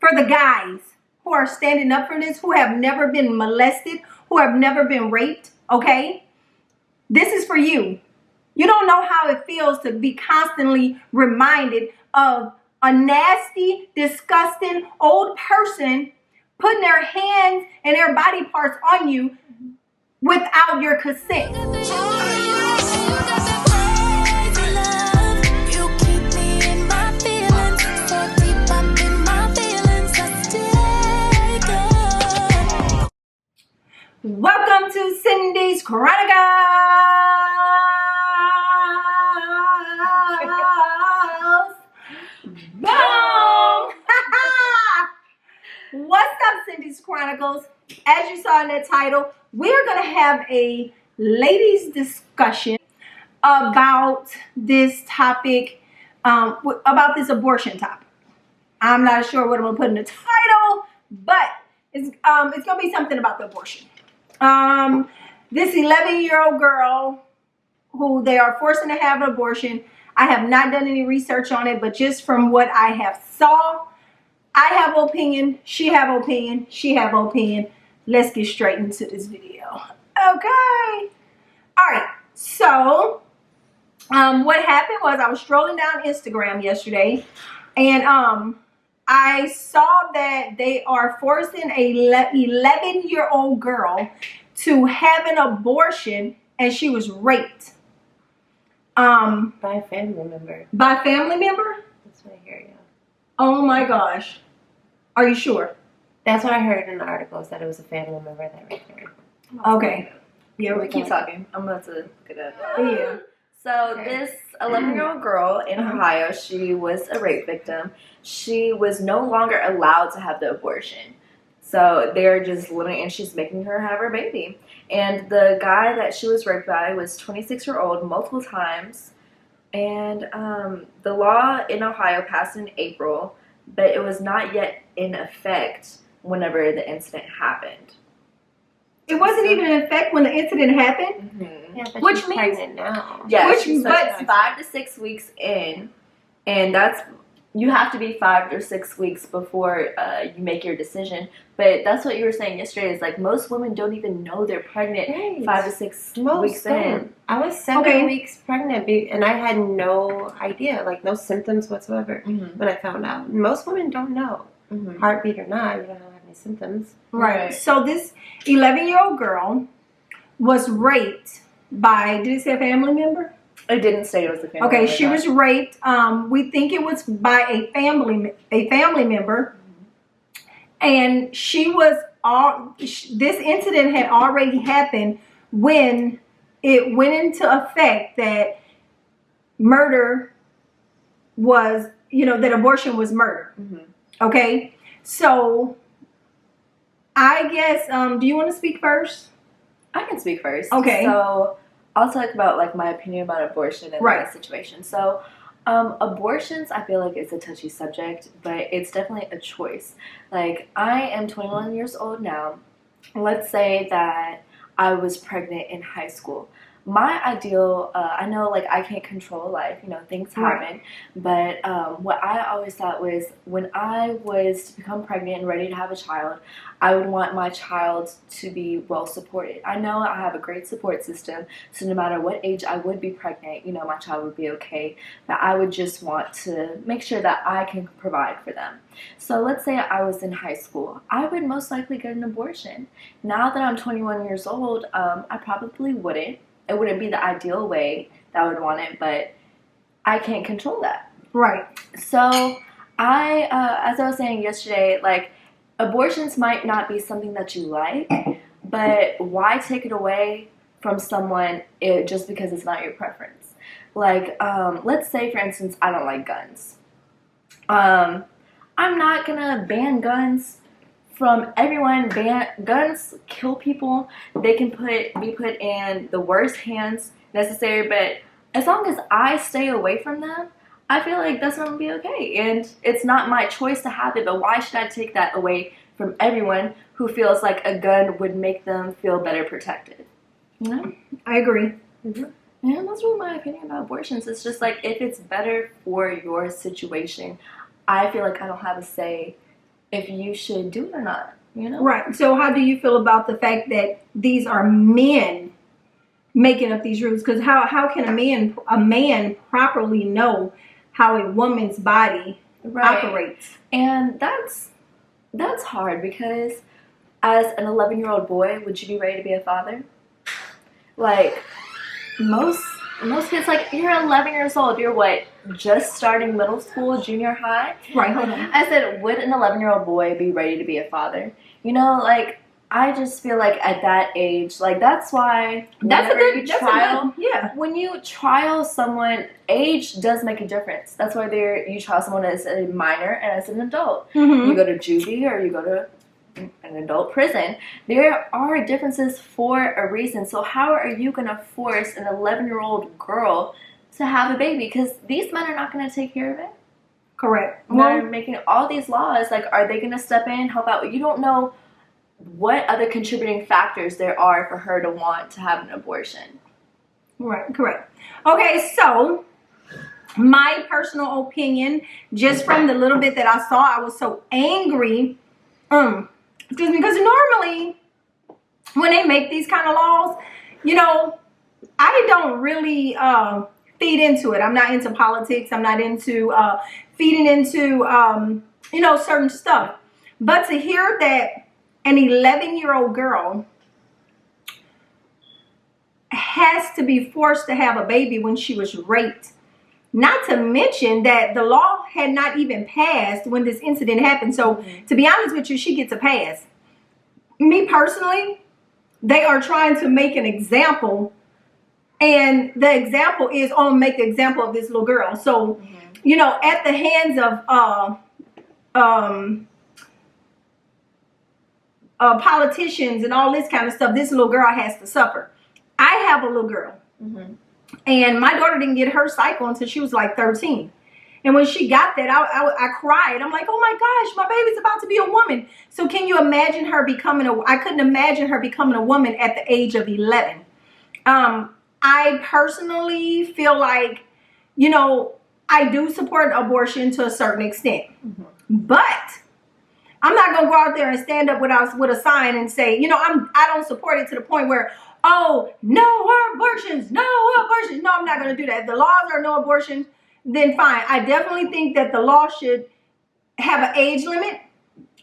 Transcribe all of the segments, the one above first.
for the guys who are standing up for this, who have never been molested, who have never been raped, okay? This is for you. You don't know how it feels to be constantly reminded of a nasty, disgusting old person putting their hands and their body parts on you without your consent. Welcome to Cindy's Chronicles. Boom! What's up, Cindy's Chronicles? As you saw in the title, we're going to have a ladies' discussion about this topic, about this abortion topic. I'm not sure what I'm going to put in the title, but it's going to be something about the abortion. This 11-year-old girl who they are forcing to have an abortion. I have not done any research on it, but just from what I have saw, I have opinion, she have opinion, she have opinion. Let's get straight into this video. Okay. All right. So, what happened was I was strolling down Instagram yesterday, and I saw that they are forcing a 11-year-old girl to have an abortion, and she was raped. By a family member. By a family member? That's what I hear, yeah. Oh my gosh. Are you sure? That's what I heard in the article, is that it was a family member that raped her. Okay. Yeah, we keep talking. I'm about to look it up. Yeah. So this 11-year-old girl in Ohio, she was a rape victim. She was no longer allowed to have the abortion. So they're just literally, and she's making her have her baby. And the guy that she was raped by was 26-year-old multiple times. And the law in Ohio passed in April, but it was not yet in effect whenever the incident happened. It wasn't even in effect when the incident happened? Mm-hmm. Yeah, but Which she's means- pregnant now. Yeah, Which- but but- 5 to 6 weeks in, and you have to be 5 or 6 weeks before you make your decision. But that's what you were saying yesterday. Is like most women don't even know they're pregnant Right. 5 to 6 Most weeks in. don't. I was 7 Okay. weeks pregnant, and I had no idea, like no symptoms whatsoever Mm-hmm. when I found out. Most women don't know. Mm-hmm. Heartbeat or not, you don't have any symptoms. Right. So this 11-year-old girl was raped by, did it say a family member? It didn't say it was a family. Okay, member, she was raped. We think it was by a family member, and she was this incident had already happened when it went into effect that murder was, that abortion was murder. Mm-hmm. Okay, so I guess, do you want to speak first? I can speak first. Okay. So I'll talk about like my opinion about abortion and Right. my situation. So abortions, I feel like it's a touchy subject, but it's definitely a choice. Like I am 21 years old now. Let's say that I was pregnant in high school. My ideal, I know like I can't control life, things happen, but what I always thought was when I was to become pregnant and ready to have a child, I would want my child to be well supported. I know I have a great support system, so no matter what age I would be pregnant, my child would be okay, but I would just want to make sure that I can provide for them. So let's say I was in high school, I would most likely get an abortion. Now that I'm 21 years old, I probably wouldn't. It wouldn't be the ideal way that I would want it, but I can't control that. Right. So I, as I was saying yesterday, like abortions might not be something that you like, but why take it away from someone just because it's not your preference? Like, let's say for instance, I don't like guns. I'm not gonna ban guns from everyone. Guns kill people. They can be put in the worst hands necessary, but as long as I stay away from them, I feel like that's gonna be okay. And it's not my choice to have it, but why should I take that away from everyone who feels like a gun would make them feel better protected? I agree. Mm-hmm. Yeah, that's really my opinion about abortions. It's just like if it's better for your situation, I feel like I don't have a say if you should do it or not, you know? Right. So how do you feel about the fact that these are men making up these rules? Because how can a man properly know how a woman's body operates? And that's hard, because as an 11-year-old boy, would you be ready to be a father? Like, most kids, like, you're 11 years old, you're what, just starting middle school, junior high? Right, hold on. I said, would an 11-year-old boy be ready to be a father? You know, like, I just feel like at that age, like, that's why when you trial someone, age does make a difference. That's why you trial someone as a minor and as an adult. Mm-hmm. You go to juvie or you go to an adult prison. There are differences for a reason. So how are you going to force an 11-year-old girl to have a baby? Because these men are not going to take care of it. Correct. They're making all these laws. Like, are they going to step in, help out? You don't know what other contributing factors there are for her to want to have an abortion. Right, correct. Okay, so my personal opinion, just from the little bit that I saw, I was so angry. Because normally when they make these kind of laws, you know, I don't really feed into it. I'm not into politics. I'm not into feeding into, certain stuff. But to hear that an 11-year-old girl has to be forced to have a baby when she was raped, not to mention that the law had not even passed when this incident happened. So to be honest with you, she gets a pass. Me personally, they are trying to make an example, and the example is, make the example of this little girl. So, at the hands of politicians and all this kind of stuff, this little girl has to suffer. I have a little girl, and my daughter didn't get her cycle until she was like 13. And when she got that, I cried. I'm like, oh my gosh, my baby's about to be a woman. So can you imagine her becoming I couldn't imagine her becoming a woman at the age of 11. I personally feel like, I do support abortion to a certain extent. But I'm not going to go out there and stand up with a sign and say, I don't support it to the point where, oh, no abortions, no abortions. No, I'm not going to do that. If the laws are no abortions, then fine. I definitely think that the law should have an age limit.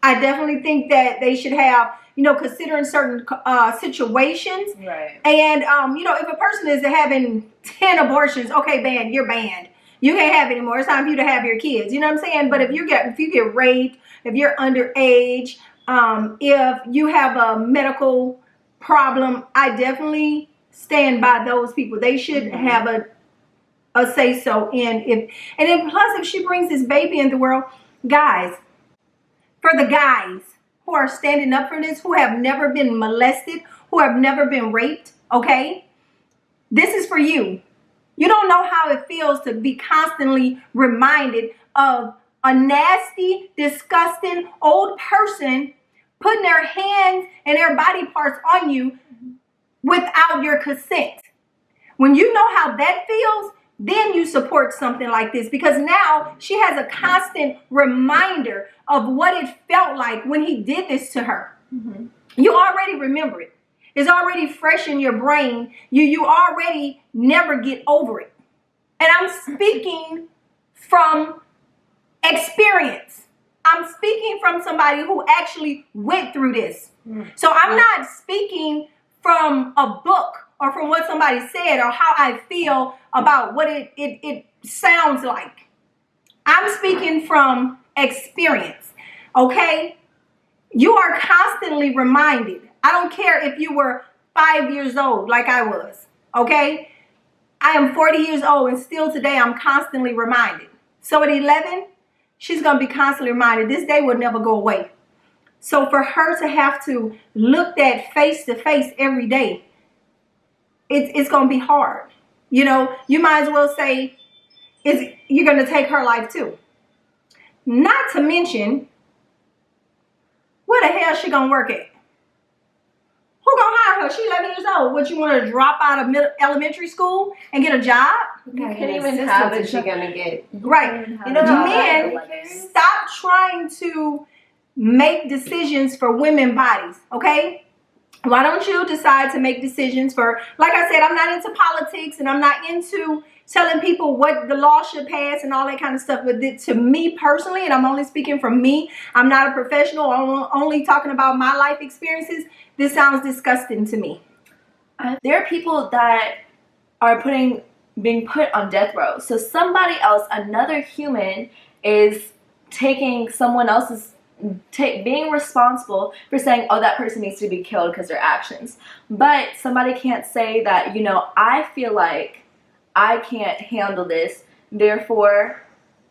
I definitely think that they should have, considering certain situations. Right. And, if a person is having 10 abortions, okay, you're banned. You can't have any more. It's time for you to have your kids. You know what I'm saying? But if you get raped, if you're underage, if you have a medical problem, I definitely stand by those people. They should have a say so and then plus if she brings this baby in the world, guys, for the guys who are standing up for this, who have never been molested, who have never been raped, okay, this is for you. You don't know how it feels to be constantly reminded of a nasty, disgusting old person putting their hands and their body parts on you without your consent. When you know how that feels, then you support something like this, because now she has a constant reminder of what it felt like when he did this to her. You already remember it. It's already fresh in your brain. You already never get over it. And I'm speaking from experience. I'm speaking from somebody who actually went through this. So I'm not speaking from a book or from what somebody said or how I feel about what it sounds like. I'm speaking from experience, okay? You are constantly reminded. I don't care if you were 5 years old like I was, okay? I am 40 years old and still today I'm constantly reminded. So at 11, she's going to be constantly reminded. This day will never go away. So for her to have to look that face to face every day, it's going to be hard. You might as well say you're going to take her life too. Not to mention, where the hell is she going to work at? Who going to hire her? She's 11 years old. What, you want her to drop out of elementary school and get a job? You can't even have it. She's going to get. Right. Men, stop trying to make decisions for women bodies, okay? Why don't you decide to make decisions for, like I said, I'm not into politics and I'm not into telling people what the law should pass and all that kind of stuff. But to me personally, and I'm only speaking from me, I'm not a professional, I'm only talking about my life experiences. This sounds disgusting to me. There are people that are being put on death row. So somebody else, another human, is taking someone else's, being responsible for saying, oh, that person needs to be killed because of their actions. But somebody can't say that, you know, I feel like I can't handle this, therefore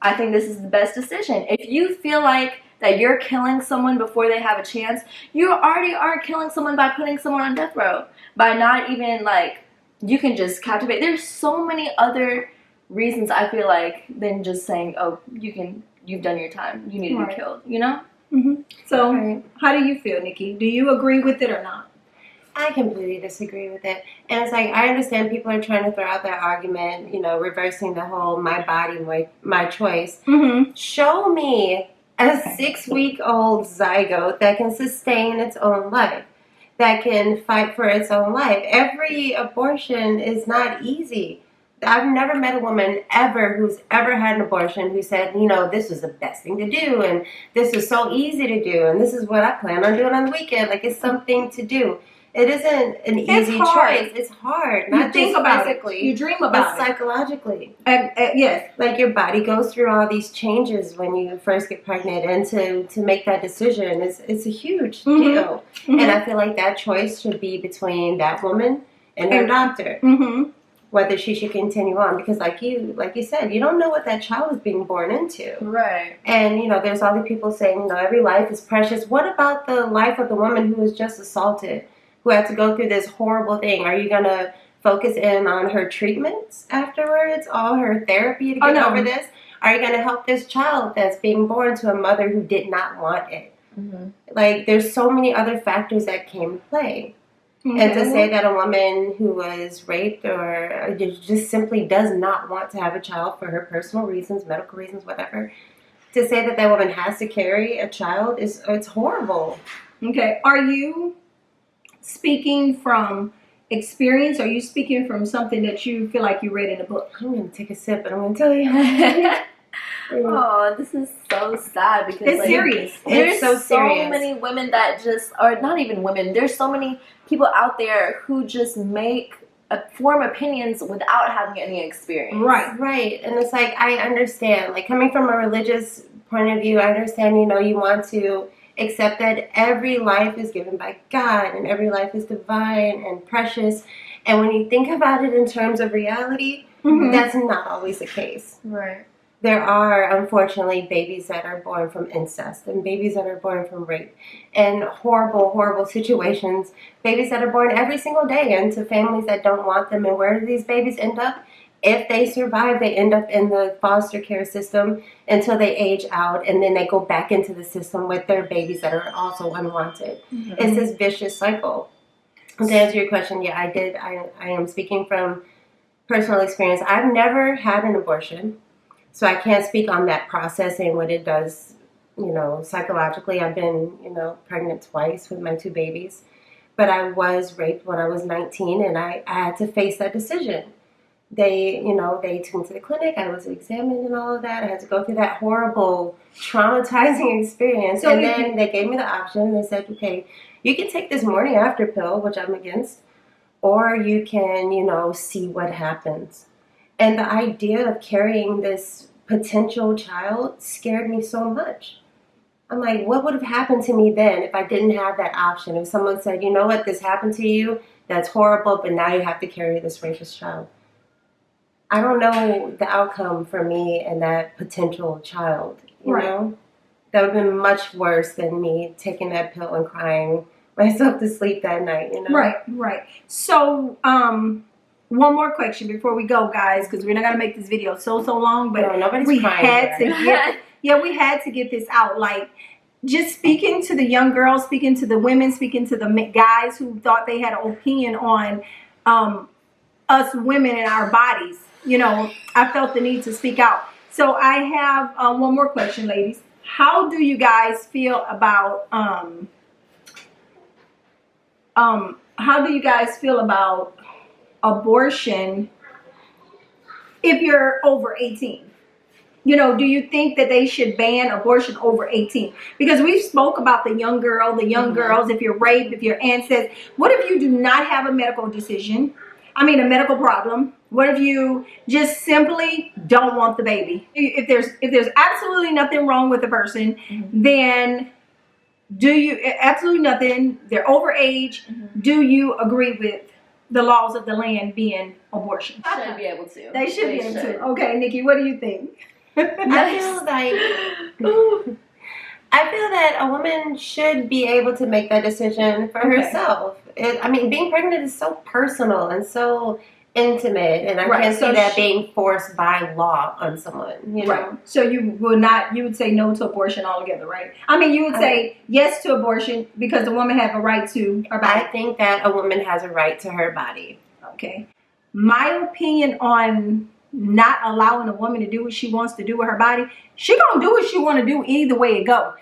I think this is the best decision. If you feel like that you're killing someone before they have a chance, you already are killing someone by putting someone on death row, by not even, like, you can just captivate. There's so many other reasons, I feel like, than just saying, oh, you've done your time, you need to be killed, you know? Mm-hmm. So how do you feel, Nikki? Do you agree with it or not? I completely disagree with it. And it's like, I understand people are trying to throw out that argument, you know, reversing the whole my body, my choice. Mm-hmm. Show me a 6-week-old zygote that can sustain its own life, that can fight for its own life. Every abortion is not easy. I've never met a woman ever who's ever had an abortion who said, you know, this was the best thing to do, and this is so easy to do, and this is what I plan on doing on the weekend. Like, it's something to do. It isn't an easy choice. It's hard. You not think just about physically, it. You dream about but psychologically. Yes. Like, your body goes through all these changes when you first get pregnant, and to make that decision it's a huge deal. Mm-hmm. And I feel like that choice should be between that woman and her doctor. Mm-hmm. Whether she should continue on, because like you said, you don't know what that child is being born into. Right. And, you know, there's all the people saying, you know, every life is precious. What about the life of the woman who was just assaulted, who had to go through this horrible thing? Are you going to focus in on her treatments afterwards, all her therapy to get over this? Are you going to help this child that's being born to a mother who did not want it? Mm-hmm. Like, there's so many other factors that came to play. Mm-hmm. And to say that a woman who was raped or just simply does not want to have a child for her personal reasons, medical reasons, whatever, to say that that woman has to carry a child it's horrible. Okay. Are you speaking from experience, or are you speaking from something that you feel like you read in a book? I'm going to take a sip, but I'm going to tell you. Oh, this is so sad because it's serious. There's so serious. Many women that just, or not even women, there's so many people out there who just form opinions without having any experience. Right. And it's like, I understand, like, coming from a religious point of view, I understand, you know, you want to accept that every life is given by God and every life is divine and precious. And when you think about it in terms of reality, that's not always the case. Right. There are, unfortunately, babies that are born from incest and babies that are born from rape and horrible, horrible situations. Babies that are born every single day into families that don't want them. And where do these babies end up? If they survive, they end up in the foster care system until they age out, and then they go back into the system with their babies that are also unwanted. Mm-hmm. It's this vicious cycle. To answer your question, yeah, I am speaking from personal experience. I've never had an abortion. So I can't speak on that process and what it does, you know, psychologically. I've been, you know, pregnant twice with my 2 babies. But I was raped when I was 19, and I had to face that decision. They took me to the clinic. I was examined and all of that. I had to go through that horrible, traumatizing experience. So then they gave me the option. They said, okay, you can take this morning after pill, which I'm against, or you can, you know, see what happens. And the idea of carrying this potential child scared me so much. I'm like, what would have happened to me then if I didn't have that option? If someone said, you know what, this happened to you, that's horrible, but now you have to carry this rapist child. I don't know the outcome for me and that potential child, you know? That would have been much worse than me taking that pill and crying myself to sleep that night, you know? Right. So, one more question before we go, guys, because we're not gonna make this video so long. But nobody's we crying had we had to get this out. Like, just speaking to the young girls, speaking to the women, speaking to the guys who thought they had an opinion on us women and our bodies. You know, I felt the need to speak out. So I have one more question, ladies. how do you guys feel about how do you guys feel about abortion if you're over 18? You know, do you think that they should ban abortion over 18? Because we've spoke about the young girl, the young girls, if you're raped, if you're incest. What if you do not have a medical decision? I mean, a medical problem. What if you just simply don't want the baby? If there's absolutely nothing wrong with the person, then do you, absolutely nothing, they're over age, do you agree with the laws of the land being abortion? Should be able to. They should be able to. Okay, Nikki, what do you think? I feel that a woman should be able to make that decision for herself. I mean, being pregnant is so personal and so intimate, and I can't see that being forced by law on someone, you know? Right. So you would say no to abortion altogether, right? I mean, you would say yes to abortion because the woman has a right to her body. I think that a woman has a right to her body. Okay. My opinion on not allowing a woman to do what she wants to do with her body, she gonna do what she want to do either way it go.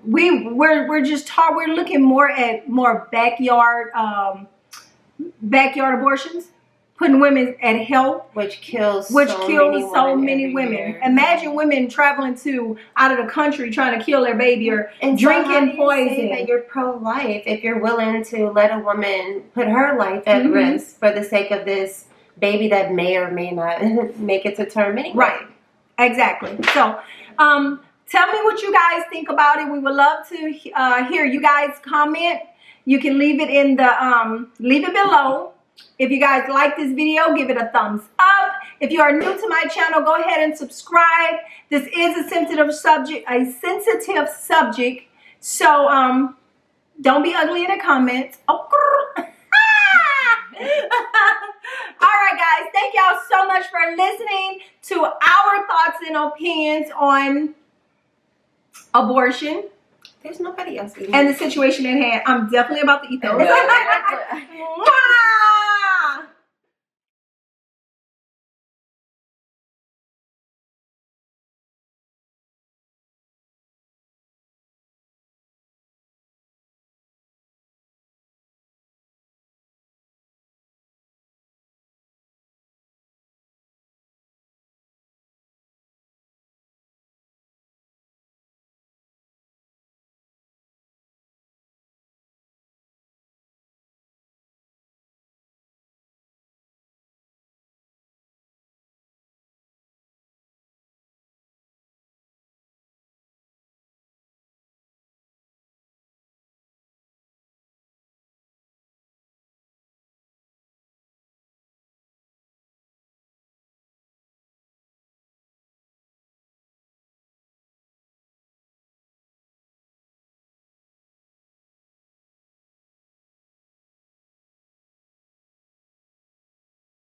We're just we're looking more at backyard abortions, putting women at health, which kills so many women. Imagine women traveling out of the country trying to kill their baby or drinking poison. Say that you're pro-life if you're willing to let a woman put her life at risk for the sake of this baby that may or may not make it to term anyway. Right. Exactly. So, tell me what you guys think about it. We would love to hear you guys comment. You can leave it in the leave it below. If you guys like this video, give it a thumbs up. If you are new to my channel, go ahead and subscribe. This is a sensitive subject, So, don't be ugly in the comments. Oh, all right, guys. Thank y'all so much for listening to our thoughts and opinions on abortion. There's nobody else eating. And the situation at hand. I'm definitely about to eat those.